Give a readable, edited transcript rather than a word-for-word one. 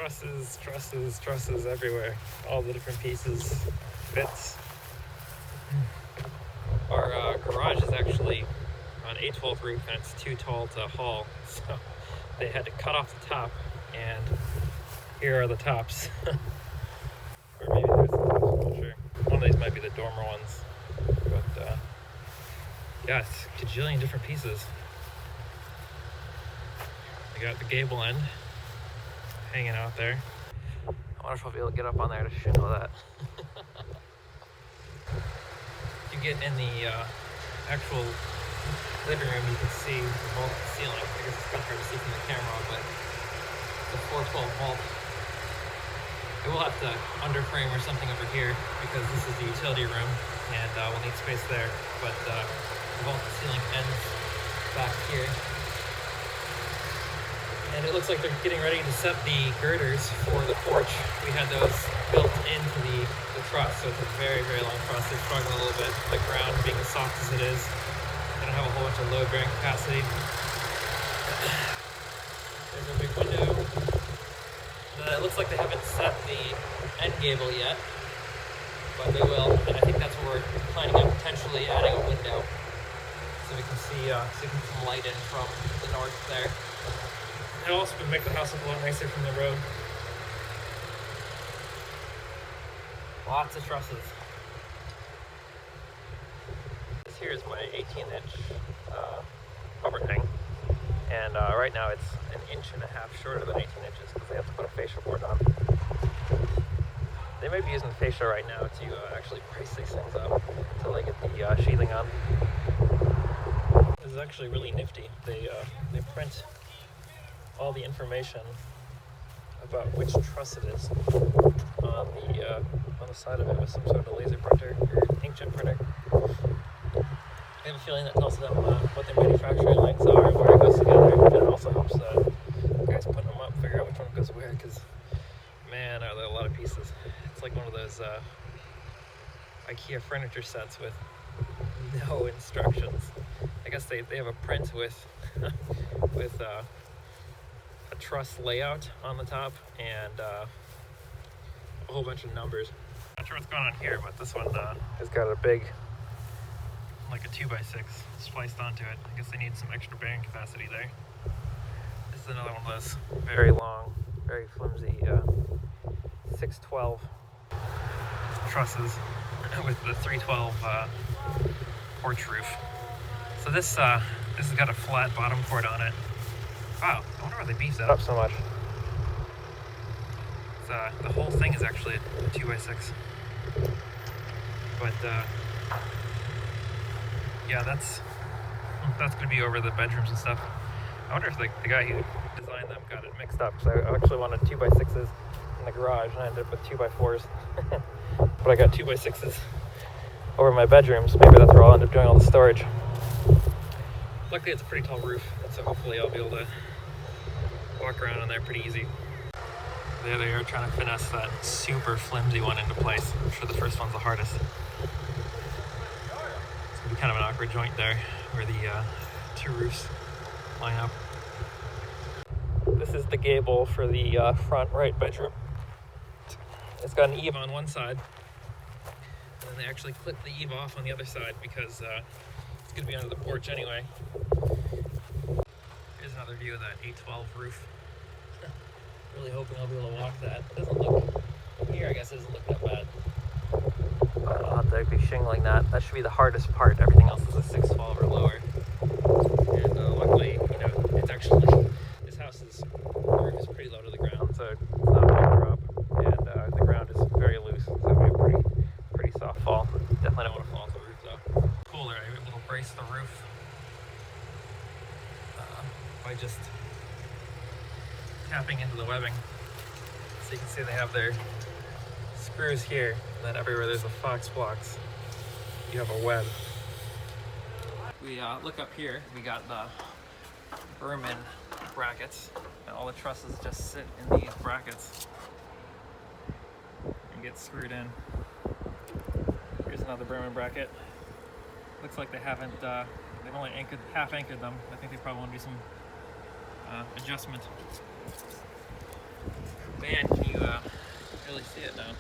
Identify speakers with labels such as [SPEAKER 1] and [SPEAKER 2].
[SPEAKER 1] Trusses, trusses, trusses everywhere. All the different pieces, fits. Our garage is actually on a 12 roof and it's too tall to haul, so they had to cut off the top, and here are the tops. Or maybe there's the tops, I'm not sure. One of these might be the dormer ones, but yeah, it's a gajillion different pieces. I got the gable end hanging out there. I wonder if I'll be able to get up on there to shingle that. You get in the actual living room, you can see the vault ceiling. I guess it's kind of hard to see from the camera, but the 412 vault. I will have to underframe or something over here because this is the utility room and we'll need space there. But the vault ceiling ends back here. And it looks like they're getting ready to set the girders for the porch. We had those built into the truss, so it's a very, very long truss. They're struggling a little bit, the ground being as soft as it is. They don't have a whole bunch of load bearing capacity. There's a big window. It looks like they haven't set the end gable yet, but they will. And I think that's where we're planning on potentially adding a window, so we can see some light in from the north there. It also would make the house look a lot nicer from the road. Lots of trusses. This here is my 18-inch overhang, and right now it's an inch and a half shorter than 18 inches because they have to put a fascia board on. They may be using fascia right now to actually brace these things up until they get the sheathing on. This is actually really nifty. They print all the information about which truss it is on the side of it with some sort of laser printer or inkjet printer. I have a feeling that tells them what their manufacturing lengths are and where it goes together, and it also helps the guys putting them up figure out which one goes where, because man, are there a lot of pieces. It's like one of those IKEA furniture sets with no instructions. I guess they have a print with with a truss layout on the top and a whole bunch of numbers. Not sure what's going on here, but this one has got a big, like a 2x6 spliced onto it. I guess they need some extra bearing capacity there. This is another one of those very long, very flimsy 612 trusses with the 312 porch roof. So this has got a flat bottom cord on it. Wow, I wonder why they beefed that up so much. It's, the whole thing is actually a 2x6. But yeah, that's going to be over the bedrooms and stuff. I wonder if the guy who designed them got it mixed up, because I actually wanted 2x6s in the garage and I ended up with 2x4s. But I got 2x6s over my bedrooms. Maybe that's where I'll end up doing all the storage. Luckily it's a pretty tall roof, so hopefully I'll be able to walk around in there pretty easy. There they are trying to finesse that super flimsy one into place. I'm sure the first one's the hardest. It's gonna be kind of an awkward joint there where the two roofs line up. This is the gable for the front right bedroom. It's got an eave on one side, and then they actually clip the eave off on the other side because it's going to be under the porch anyway. Here's another view of that 812 roof. Really hoping I'll be able to walk that. It doesn't look, here I guess it doesn't look that bad. I'll have to be shingling that. That should be the hardest part. Everything else is a 612 or lower. And luckily, it's actually, this house's roof is pretty low to the ground, so it's not a big drop. And the ground is very loose, so it'll be a pretty soft fall. Definitely don't want to fall off the roof though. Cooler, I'm able to brace the roof by just tapping into the webbing. So you can see they have their screws here, and then everywhere there's the fox blocks, you have a web. We look up here, we got the Berman brackets, and all the trusses just sit in these brackets and get screwed in. Here's another Berman bracket. Looks like they haven't, they've only half anchored them. I think they probably want to do some adjustment. Man, can you really see it now?